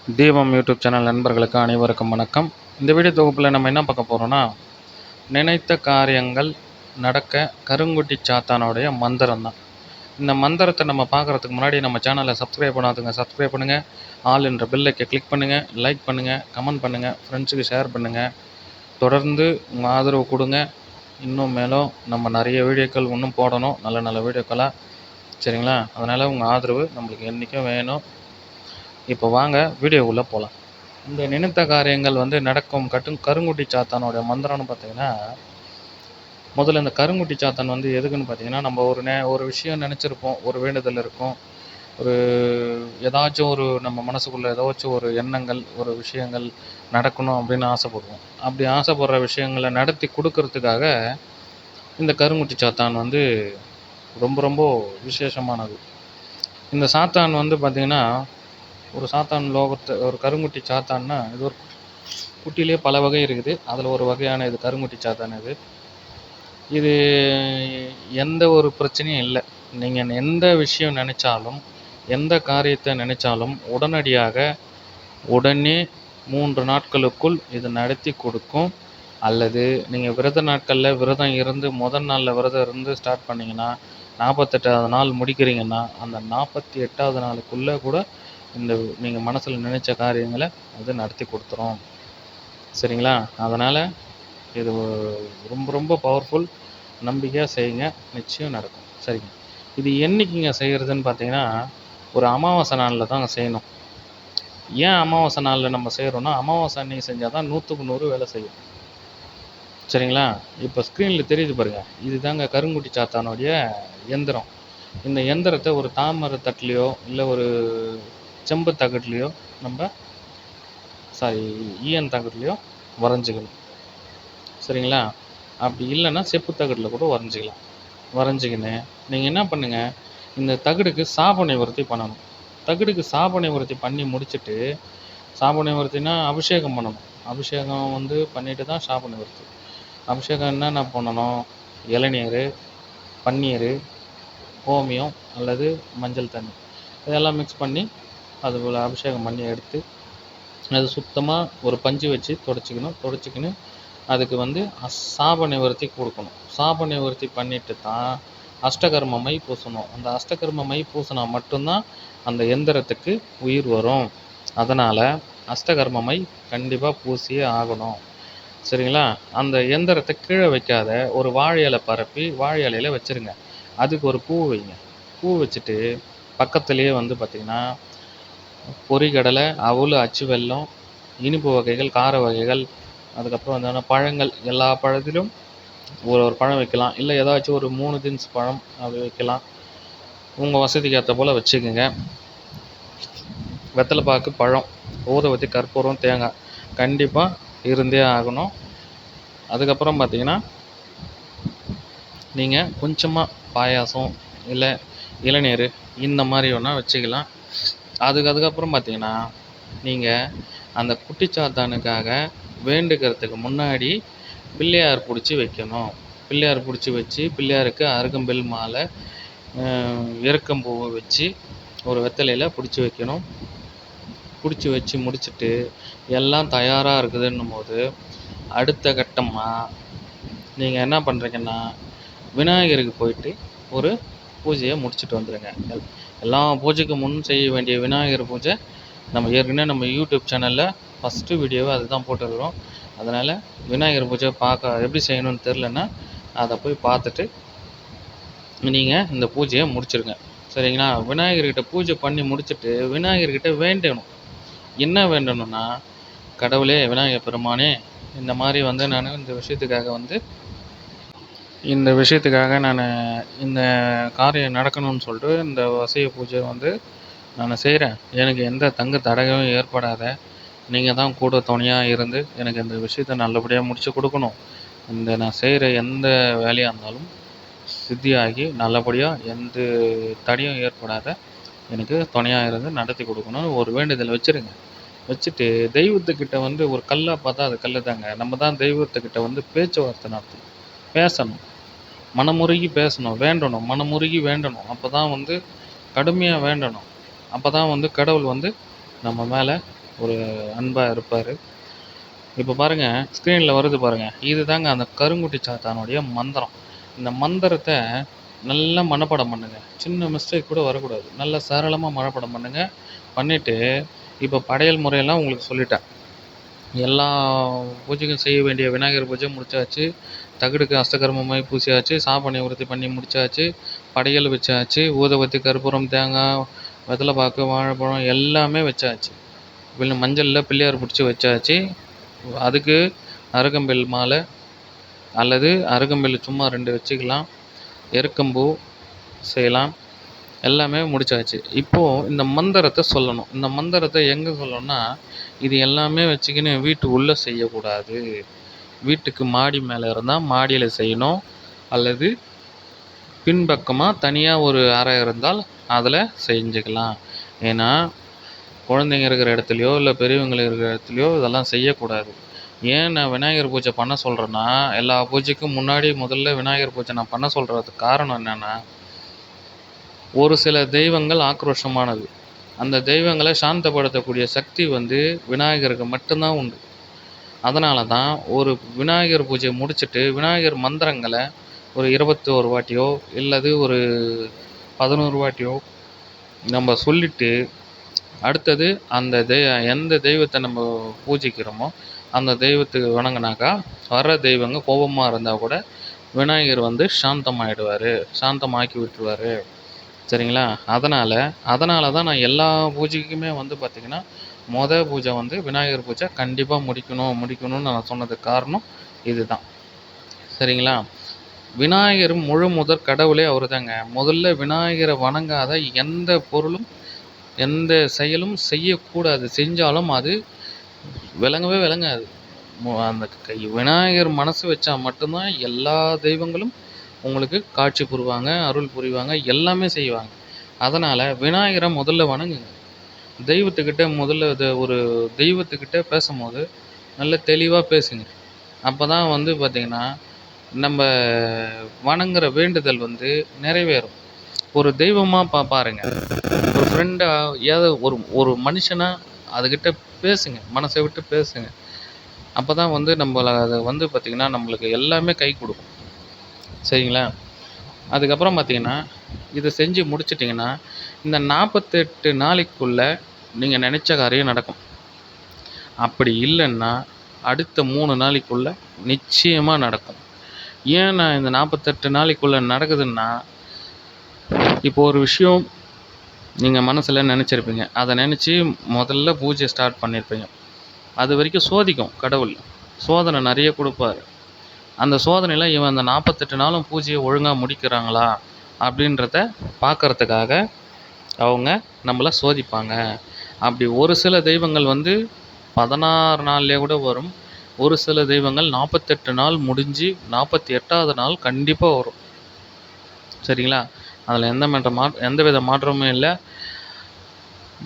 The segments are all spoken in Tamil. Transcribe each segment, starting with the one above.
தீபம் யூடியூப் சேனல் நண்பர்களுக்கு அனைவருக்கும் வணக்கம். இந்த வீடியோ தொகுப்பில் நம்ம என்ன பார்க்க போகிறோம்னா, நினைத்த காரியங்கள் நடக்க கருங்குட்டி சாத்தானுடைய மந்திரம் தான். இந்த மந்திரத்தை நம்ம பார்க்குறதுக்கு முன்னாடி நம்ம சேனலை சப்ஸ்கிரைப் பண்ணாதுங்க, சப்ஸ்கிரைப் பண்ணுங்கள். ஆல் என்ற பெல்லைக்கை கிளிக் பண்ணுங்கள், லைக் பண்ணுங்கள், கமெண்ட் பண்ணுங்கள், ஃப்ரெண்ட்ஸுக்கு ஷேர் பண்ணுங்கள். தொடர்ந்து உங்கள் ஆதரவு கொடுங்க. இன்னும் மேலும் நம்ம நிறைய வீடியோக்கள் இன்னும் போடணும், நல்ல நல்ல வீடியோக்களாக. சரிங்களா? அதனால் உங்கள் ஆதரவு நம்மளுக்கு என்றைக்கும் வேணும். இப்போ வாங்க வீடியோக்குள்ளே போகலாம். இந்த நினைத்த காரியங்கள் நடக்கும் கருங்குட்டி சாத்தானோட மந்திரம்னு பார்த்தீங்கன்னா, முதல்ல இந்த கருங்குட்டி சாத்தான் எதுக்குன்னு பார்த்தீங்கன்னா, நம்ம ஒரு விஷயம் நினச்சிருப்போம், ஒரு வேண்டுதல் இருக்கும், ஒரு ஏதாச்சும் ஒரு நம்ம மனசுக்குள்ளே ஏதாச்சும் ஒரு எண்ணங்கள், ஒரு விஷயங்கள் நடக்கணும் அப்படின்னு ஆசைப்படுவோம். அப்படி ஆசைப்படுற விஷயங்களை நடத்தி கொடுக்கறதுக்காக இந்த கருங்குட்டி சாத்தான் ரொம்ப ரொம்ப விசேஷமானது. இந்த சாத்தான் பார்த்தீங்கன்னா, ஒரு சாத்தான் ஒரு கருங்குட்டி சாத்தான்னா, இது ஒரு குட்டியிலே பல வகை இருக்குது. அதில் ஒரு வகையான இது கருங்குட்டி சாத்தான். இது எந்த ஒரு பிரச்சனையும் இல்லை. நீங்கள் எந்த விஷயம் நினச்சாலும், எந்த காரியத்தை நினச்சாலும் உடனடியாக உடனே 3 நாட்களுக்குள் இது நடத்தி கொடுக்கும். அல்லது நீங்கள் விரத நாட்களில் விரதம் இருந்து முதல் நாளில் விரதம் இருந்து ஸ்டார்ட் பண்ணிங்கன்னா, 48வது நாள் முடிக்கிறீங்கன்னா, அந்த 48வது நாளுக்குள்ளே கூட இந்த நீங்கள் மனசில் நினைச்ச காரியங்களை நடத்தி கொடுத்துரும். சரிங்களா? அதனால் இது ரொம்ப ரொம்ப பவர்ஃபுல். நம்பிக்கையாக செய்யுங்க, நிச்சயம் நடக்கும். சரிங்க. இது என்றைக்குங்க செய்கிறதுன்னு பார்த்தீங்கன்னா, ஒரு அமாவாசை நாளில் தாங்க செய்யணும். ஏன் அமாவாசை நாளில் நம்ம செய்கிறோன்னா, அமாவாசை அன்னைக்கு செஞ்சால் தான் 100க்கு 100 வேலை செய்யும். சரிங்களா? இப்போ ஸ்க்ரீனில் தெரியுது பாருங்கள், இது தாங்க கருங்குட்டி சாத்தானுடைய எந்திரம். இந்த எந்திரத்தை ஒரு தாமரை தட்டுலையோ இல்லை ஒரு செம்பு தகட்டுலையோ ஈயன் தகட்டுலையோ வரைஞ்சிக்கணும். சரிங்களா? அப்படி இல்லைன்னா செப்பு தகட்டில் கூட வரைஞ்சிக்கலாம். வரைஞ்சிக்கின்னு நீங்கள் என்ன பண்ணுங்கள், இந்த தகடுக்கு சாப நிவர்த்தி பண்ணணும். தகடுக்கு சாப நிவர்த்தி பண்ணி முடிச்சுட்டு, சாப நிவர்த்தினா அபிஷேகம் பண்ணணும். அபிஷேகம் பண்ணிட்டு தான் சாப நிவர்த்தி. அபிஷேகம் என்னென்ன பண்ணணும்? இளநீர், பன்னீர், கோமியம் அல்லது மஞ்சள் தண்ணி இதெல்லாம் மிக்ஸ் பண்ணி அது போல் அபிஷேகம் பண்ணி எடுத்து, அது சுத்தமாக ஒரு பஞ்சு வச்சு தொடச்சிக்கின்னு அதுக்கு சாப நிவர்த்தி கொடுக்கணும். சாப நிவர்த்தி பண்ணிட்டு தான் அஷ்டகர்ம மை பூசணும். அந்த அஷ்டகர்ம மை பூசினா மட்டும்தான் அந்த எந்திரத்துக்கு உயிர் வரும். அதனால் அஷ்டகர்ம மை கண்டிப்பாக பூசியே ஆகணும். சரிங்களா? அந்த எந்திரத்தை கீழே வைக்காத, ஒரு வாழை இலை பரப்பி வாழை இலையில் வச்சுருங்க. அதுக்கு ஒரு பூ வைங்க. பூ வச்சுட்டு பக்கத்துலேயே பார்த்திங்கன்னா, பொரிகடலை, அவல், அச்சு வெல்லம், இனிப்பு வகைகள், கார வகைகள், அதுக்கப்புறம் பழங்கள், எல்லா பழத்திலும் ஒரு பழம் வைக்கலாம். இல்லை ஏதாச்சும் ஒரு 3 தின்ஸ் பழம் அப்படி வைக்கலாம். உங்கள் வசதிக்கு ஏற்ற போல் வச்சுக்கோங்க. வெத்தலை பாக்கு, பழம், ஊதுபத்தி, கற்பூரம், தேங்காய் கண்டிப்பாக இருந்தே ஆகணும். அதுக்கப்புறம் பார்த்திங்கன்னா, நீங்கள் கொஞ்சமாக பாயாசம் இல்லை இளநீர் இந்த மாதிரி வேணால் வச்சுக்கலாம். அதுக்கப்புறம் பார்த்திங்கன்னா, நீங்கள் அந்த குட்டிச்சாத்தானுக்காக வேண்டுக்கிறதுக்கு முன்னாடி பிள்ளையார் பிடிச்சி வைக்கணும். பிள்ளையார் பிடிச்சி வச்சு பிள்ளையாருக்கு அருகம்புல் மாலை, எருக்கம்பூவை வச்சு ஒரு வெத்தலையில் பிடிச்சி வைக்கணும். பிடிச்சி வச்சு முடிச்சுட்டு எல்லாம் தயாராக இருக்குதுன்னும் போது, அடுத்த கட்டமாக நீங்கள் என்ன பண்ணுறீங்கன்னா, விநாயகருக்கு போயிட்டு ஒரு பூஜையை முடிச்சுட்டு வந்துடுங்க. எல்லா பூஜைக்கு முன் செய்ய வேண்டிய விநாயகர் பூஜை நம்ம ஏற்கனவே நம்ம யூடியூப் சேனலில் ஃபஸ்ட்டு வீடியோவை அதுதான் போட்டுருக்குறோம். அதனால் விநாயகர் பூஜை எப்படி செய்யணும்னு தெரிலன்னா அதை போய் பார்த்துட்டு நீங்கள் இந்த பூஜையை முடிச்சிடுங்க. சரிங்களா? விநாயகர்கிட்ட பூஜை பண்ணி முடிச்சுட்டு விநாயகர்கிட்ட வேண்டணும். என்ன வேண்டணும்னா, கடவுளே, விநாயகர் பெருமானே, இந்த மாதிரி நான் இந்த விஷயத்துக்காக நான் இந்த காரியம் நடக்கணும்னு சொல்லிட்டு இந்த வசிய பூஜை நான் செய்கிறேன். எனக்கு எந்த தங்கு தடகையும் ஏற்படாத நீங்கள் தான் கூட துணையாக இருந்து எனக்கு இந்த விஷயத்தை நல்லபடியாக முடித்து கொடுக்கணும். நான் செய்கிற எந்த வேலையாக இருந்தாலும் சித்தியாகி நல்லபடியாக எந்த தடையும் ஏற்படாத எனக்கு துணையாக இருந்து நடத்தி கொடுக்கணும்னு ஒரு வேண்டுதல் வச்சுருங்க. வச்சுட்டு தெய்வத்துக்கிட்ட ஒரு கல்லாக பார்த்தா அது கல் தாங்க. நம்ம தான் தெய்வத்துக்கிட்ட பேச்சுவார்த்தை நடத்தணும், பேசணும், மனமுருகி பேசணும், வேண்டணும், மனமுருகி வேண்டணும். அப்போ தான் கடுமையாக வேண்டணும். அப்போ தான் கடவுள் நம்ம மேலே ஒரு அன்பா இருப்பாரு. இப்போ பாருங்க, ஸ்க்ரீன்ல வருது பாருங்க. இதுதாங்க அந்த கருங்குட்டி சாத்தானுடைய மந்திரம். இந்த மந்திரத்த நல்லா மனப்பாடம் பண்ணுங்க. சின்ன மிஸ்டேக் கூட வரக்கூடாது. நல்லா சரளமா மனப்பாடம் பண்ணுங்க. பண்ணிட்டு, இப்போ படையல் முறையெல்லாம் உங்களுக்கு சொல்லிட்டேன். எல்லா பூஜைக்கும் செய்ய வேண்டிய விநாயகர் பூஜை முடிச்சாச்சு. தகடுக்கு அஷ்டகர்மமாய் பூசியாச்சு. சாம்பிராணி நிவர்த்தி பண்ணி முடிச்சாச்சு. படையல் வச்சாச்சு. ஊதுபத்தி, கற்பூரம், தேங்காய், வெத்தலை பாக்கு, வாழைப்பழம் எல்லாமே வச்சாச்சு. மஞ்சள்ல பிள்ளையார் பிடிச்சி வச்சாச்சு. அதுக்கு அருகம்புல் மாலை அல்லது அருகம்புல் சும்மா 2 வச்சுக்கலாம். எருக்கம்பூ செய்யலாம். எல்லாமே முடிச்சாச்சு. இப்போது இந்த மந்திரத்தை சொல்லணும். இந்த மந்திரத்தை எங்கே சொல்லணும்னா, இது எல்லாமே வச்சுக்கின்னு வீட்டு உள்ளே செய்யக்கூடாது. வீட்டுக்கு மாடி மேலே இருந்தால் மாடியில் செய்யணும். அல்லது பின்பக்கமாக தனியாக ஒரு அறை இருந்தால் அதில் செஞ்சுக்கலாம். ஏன்னா குழந்தைங்க இருக்கிற இடத்துலையோ இல்லை பெரியவங்க இருக்கிற இடத்துலையோ இதெல்லாம் செய்யக்கூடாது. ஏன் நான் விநாயகர் பூஜை பண்ண சொல்கிறேன்னா, எல்லா பூஜைக்கும் முன்னாடி முதல்ல விநாயகர் பூஜை நான் பண்ண சொல்கிறதுக்கு காரணம் என்னென்னா, ஒரு சில தெய்வங்கள் ஆக்ரோஷமானது. அந்த தெய்வங்களை சாந்தப்படுத்தக்கூடிய சக்தி விநாயகருக்கு மட்டும்தான் உண்டு. அதனால தான் ஒரு விநாயகர் பூஜை முடிச்சுட்டு விநாயகர் மந்திரங்களை ஒரு 21 வாட்டியோ இல்லது ஒரு 11 வாட்டியோ நம்ம சொல்லிட்டு, அடுத்தது அந்த எந்த தெய்வத்தை நம்ம பூஜிக்கிறோமோ அந்த தெய்வத்துக்கு வணங்கினாக்கா வர தெய்வங்க கோபமாக இருந்தால் கூட விநாயகர் சாந்தமாகிடுவார், சாந்தமாக்கி விட்டுருவார். சரிங்களா? அதனால தான் நான் எல்லா பூஜைக்குமே பார்த்திங்கன்னா பூஜை விநாயகர் பூஜை கண்டிப்பாக முடிக்கணும்னு நான் சொன்னதுக்கு காரணம் இதுதான். சரிங்களா? விநாயகர் முழு முதற் கடவுளே அவர் தாங்க. முதல்ல விநாயகரை வணங்காத எந்த பொருளும் எந்த செயலும் செய்யக்கூடாது. செஞ்சாலும் அது விளங்கவே விளங்காது. அந்த விநாயகர் மனசு வச்சா மட்டும்தான் எல்லா தெய்வங்களும் உங்களுக்கு காட்சி புரிவாங்க, அருள் புரிவாங்க, எல்லாமே செய்வாங்க. அதனால் விநாயகரை முதல்ல வணங்குங்க. ஒரு தெய்வத்துக்கிட்ட பேசும்போது நல்ல தெளிவாக பேசுங்க. அப்போ தான் பார்த்திங்கன்னா நம்ம வணங்குற வேண்டுதல் நிறைவேறும். ஒரு தெய்வமாக பாருங்க. ஒரு ஃப்ரெண்டாக ஏதோ ஒரு மனுஷனாக அதுக்கிட்ட பேசுங்க. மனசை விட்டு பேசுங்க. அப்போ தான் நம்மள அது பார்த்திங்கன்னா நம்மளுக்கு எல்லாமே கை கொடுக்கும். சரிங்களா? அதுக்கப்புறம் பார்த்திங்கன்னா இதை செஞ்சு முடிச்சிட்டிங்கன்னா இந்த 48 நாளைக்குள்ளே நீங்கள் நினச்ச காரியம் நடக்கும். அப்படி இல்லைன்னா அடுத்த 3 நாளைக்குள்ளே நிச்சயமாக நடக்கும். ஏன் நான் இந்த 48 நாளைக்குள்ளே நடக்குதுன்னா, இப்போ ஒரு விஷயம் நீங்கள் மனசில் நினச்சிருப்பீங்க. அதை நினச்சி முதல்ல பூஜை ஸ்டார்ட் பண்ணியிருப்பீங்க. அது வரைக்கும் சோதிக்கும் கடவுள். சோதனை நிறைய கொடுப்பார். அந்த சோதனையில் இவன் அந்த 48 நாளும் பூஜையை ஒழுங்காக முடிக்கிறாங்களா அப்படின்றத பார்க்கறதுக்காக அவங்க நம்மளை சோதிப்பாங்க. அப்படி ஒரு சில தெய்வங்கள் 16 நாள்லேயே கூட வரும். ஒரு சில தெய்வங்கள் 48 நாள் முடிஞ்சு 48வது நாள் கண்டிப்பாக வரும். சரிங்களா? அதில் எந்தவித மாற்றமும் இல்லை.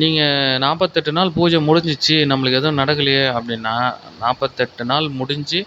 நீங்கள் 48 நாள் பூஜை முடிஞ்சிச்சு, நம்மளுக்கு எதுவும் நடக்கலையே அப்படின்னா 48 நாள் முடிஞ்சு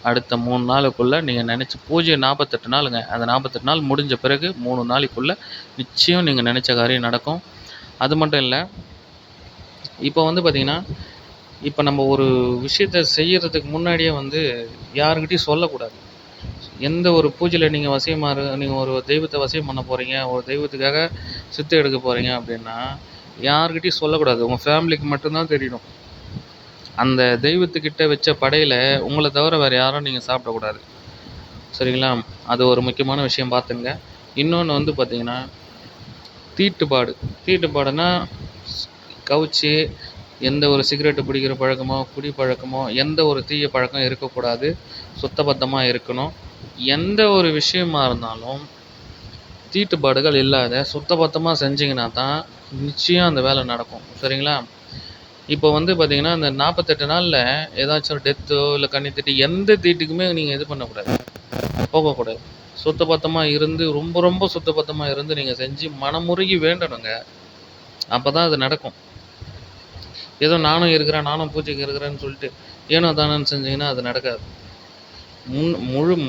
அடுத்த 3 நாளுக்குள்ளே நீங்கள் நினச்சி பூஜை 48 நாளுங்க. அந்த 48 நாள் முடிஞ்ச பிறகு 3 நாளைக்குள்ளே நிச்சயம் நீங்கள் நினச்ச காரியம் நடக்கும். அது மட்டும் இல்லை, இப்போ பார்த்திங்கன்னா இப்போ நம்ம ஒரு விஷயத்தை செய்கிறதுக்கு முன்னாடியே யாருக்கிட்டையும் சொல்லக்கூடாது. எந்த ஒரு பூஜையில் நீங்கள் ஒரு தெய்வத்தை வசியம் பண்ண போகிறீங்க, ஒரு தெய்வத்துக்காக சித்தை எடுக்க போகிறீங்க அப்படின்னா யாருக்கிட்டையும் சொல்லக்கூடாது. உங்கள் ஃபேமிலிக்கு மட்டும்தான் தெரியணும். அந்த தெய்வத்துக்கிட்ட வச்ச படையில் உங்களை தவிர வேறு யாரும் நீங்கள் சாப்பிடக்கூடாது. சரிங்களா? அது ஒரு முக்கியமான விஷயம் பார்த்துங்க. இன்னொன்று பார்த்திங்கன்னா தீட்டுப்பாடுனா கவுச்சி எந்த ஒரு சிகரெட்டு பிடிக்கிற பழக்கமோ குடி பழக்கமோ எந்த ஒரு தீய பழக்கம் இருக்கக்கூடாது. சுத்தபத்தமாக இருக்கணும். எந்த ஒரு விஷயமா இருந்தாலும் தீட்டுப்பாடுகள் இல்லாத சுத்தபத்தமாக செஞ்சிங்கன்னா தான் நிச்சயம் அந்த வேலை நடக்கும். சரிங்களா? இப்போ பார்த்திங்கன்னா இந்த 48 நாளில் ஏதாச்சும் டெத்தோ இல்லை கன்னித்தீட்டு எந்த தீட்டுக்குமே நீங்கள் இது பண்ணக்கூடாது, போகக்கூடாது. சுத்தபத்தமாக இருந்து ரொம்ப ரொம்ப சுத்தபத்தமாக இருந்து நீங்கள் செஞ்சு மனமுருகி வேண்டணுங்க. அப்போ தான் அது நடக்கும். ஏதோ நானும் இருக்கிறேன், நானும் பூஜைக்கு இருக்கிறேன்னு சொல்லிட்டு ஏனோ தானோன்னு செஞ்சிங்கன்னா அது நடக்காது.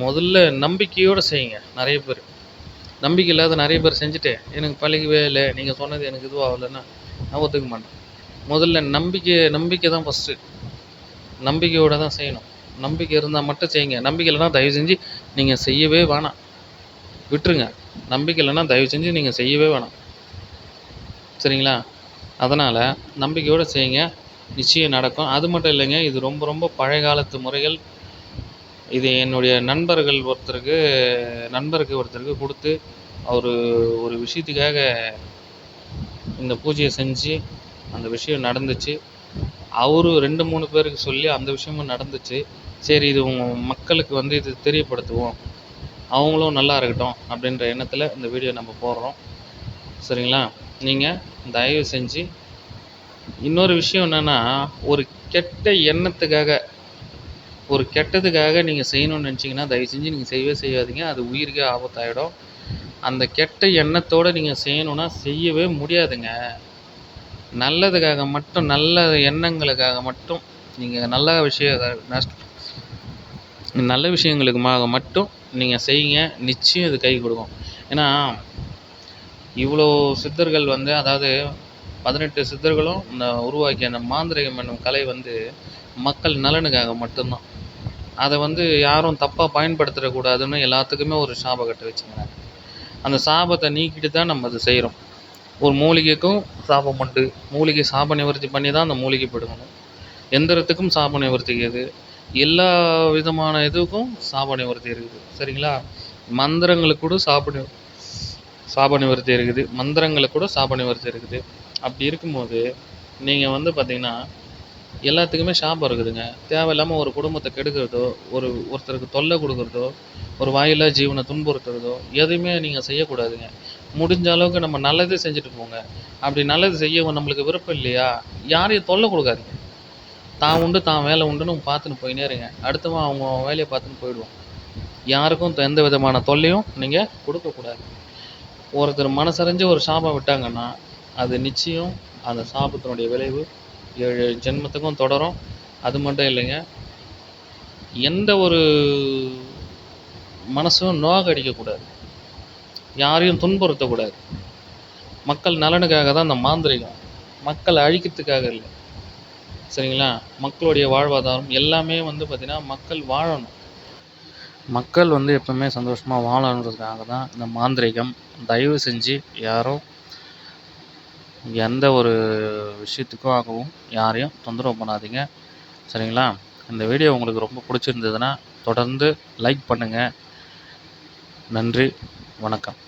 முதல்ல நம்பிக்கையோடு செய்யுங்க. நிறைய பேர் நம்பிக்கை இல்லாத நிறைய பேர் செஞ்சுட்டு எனக்கு பழகவே இல்லை, நீங்கள் சொன்னது எனக்கு இதுவாகலைன்னா நான் ஒத்துக்க மாட்டேன். முதல்ல நம்பிக்கை தான் ஃபஸ்ட்டு. நம்பிக்கையோடு தான் செய்யணும். நம்பிக்கை இருந்தால் மட்டும் செய்யுங்க. நம்பிக்கை இல்லைன்னா தயவு செஞ்சு நீங்கள் செய்யவே வேணாம், விட்டுருங்க. நம்பிக்கை இல்லைன்னா தயவு செஞ்சு நீங்கள் செய்யவே வேணாம், சரிங்களா? அதனால் நம்பிக்கையோடு செய்யுங்க, நிச்சயம் நடக்கும். அது மட்டும் இல்லைங்க, இது ரொம்ப ரொம்ப பழைய காலத்து முறைகள். இது என்னுடைய நண்பருக்கு ஒருத்தருக்கு கொடுத்து அவர் ஒரு விஷயத்துக்காக இந்த பூஜையை செஞ்சு அந்த விஷயம் நடந்துச்சு. அவரு 2, 3 பேருக்கு சொல்லி அந்த விஷயமும் நடந்துச்சு. சரி, இது மக்களுக்கு வந்து இது தெரியப்படுத்துவோம், அவங்களும் நல்லா இருக்கட்டும் அப்படின்ற எண்ணத்தில் இந்த வீடியோ நம்ம போடுறோம், சரிங்களா? நீங்கள் தயவு செஞ்சு இன்னொரு விஷயம் என்னென்னா, ஒரு கெட்ட எண்ணத்துக்காக ஒரு கெட்டதுக்காக நீங்கள் செய்யணும்னு நினச்சிங்கன்னா தயவு செஞ்சு நீங்கள் செய்யவே செய்யாதீங்க. அது உயிருக்கே ஆபத்தாயிடும். அந்த கெட்ட எண்ணத்தோடு நீங்கள் செய்யணுன்னா செய்யவே முடியாதுங்க. நல்லதுக்காக மட்டும், நல்ல எண்ணங்களுக்காக மட்டும் நீங்கள் நல்ல விஷயங்களுக்குமாக மட்டும் நீங்கள் செய்யுங்க. நிச்சயம் இது கை கொடுக்கும். ஏன்னா இவ்வளோ சித்தர்கள் வந்து, அதாவது 18 சித்தர்களும் உருவாக்கிய அந்த மாந்திரிகம் என்னும் கலை வந்து மக்கள் நலனுக்காக மட்டும்தான். அதை வந்து யாரும் தப்பாக பயன்படுத்திடக்கூடாதுன்னு எல்லாத்துக்குமே ஒரு சாபக்கட்டு வச்சுக்கிறாங்க. அந்த சாபத்தை நீக்கிட்டு தான் நம்ம அதை செய்கிறோம். ஒரு மூலிகைக்கும் சாபம் உண்டு. மூலிகை சாப நிவர்த்தி பண்ணி தான் அந்த மூலிகை பிடுங்கணும். எந்திரத்துக்கும் சாப நிவர்த்தி இருக்குது. எல்லா விதமான இதுக்கும் சாப நிவர்த்தி இருக்குது, சரிங்களா? மந்திரங்களுக்கு கூட சாப நிவர்த்தி இருக்குது. மந்திரங்களுக்கு கூட சாப நிவர்த்தி இருக்குது. அப்படி இருக்கும்போது நீங்கள் வந்து பார்த்தீங்கன்னா எல்லாத்துக்குமே சாபம் இருக்குதுங்க. தேவையில்லாமல் ஒரு குடும்பத்தை கெடுக்கிறதோ, ஒருத்தருக்கு தொல்லை கொடுக்குறதோ, ஒரு வாயில்லா ஜீவனை துன்புறுத்துறதோ எதுவுமே நீங்கள் செய்யக்கூடாதுங்க. முடிஞ்ச அளவுக்கு நம்ம நல்லது செஞ்சுட்டு போங்க. அப்படி நல்லது செய்ய நம்மளுக்கு விருப்பம் இல்லையா, யாரையும் தொல்லை கொடுக்காதீங்க. தான் உண்டு தான் வேலை உண்டுன்னு பார்த்துன்னு போயினே இருங்க. அடுத்தவன் அவங்க வேலையை பார்த்துன்னு போயிடுவான். யாருக்கும் எந்த விதமான தொல்லையும் நீங்கள் கொடுக்கக்கூடாது. ஒருத்தர் மனசறிஞ்சு ஒரு சாபம் விட்டாங்கன்னா அது நிச்சயம் அந்த சாபத்தினுடைய விளைவு 7 ஜென்மத்துக்கும் தொடரும். அது மட்டும் இல்லைங்க, எந்த ஒரு மனசும் நோகடிக்கக்கூடாது, யாரையும் துன்புறுத்தக்கூடாது. மக்கள் நலனுக்காக தான் அந்த மாந்திரிகம், மக்கள் அழிக்கிறதுக்காக இல்லை, சரிங்களா? மக்களுடைய வாழ்வாதாரம் எல்லாமே வந்து பார்த்திங்கன்னா மக்கள் வாழணும். மக்கள் வந்து எப்பவுமே சந்தோஷமாக வாழணுன்றதுக்காக தான் இந்த மாந்திரிகம். தயவு செஞ்சு யாரும் எந்த ஒரு விஷயத்துக்கும் ஆகவும் யாரையும் தொந்தரவு பண்ணாதீங்க, சரிங்களா? இந்த வீடியோ உங்களுக்கு ரொம்ப பிடிச்சிருந்ததுன்னா தொடர்ந்து லைக் பண்ணுங்கள். நன்றி, வணக்கம்.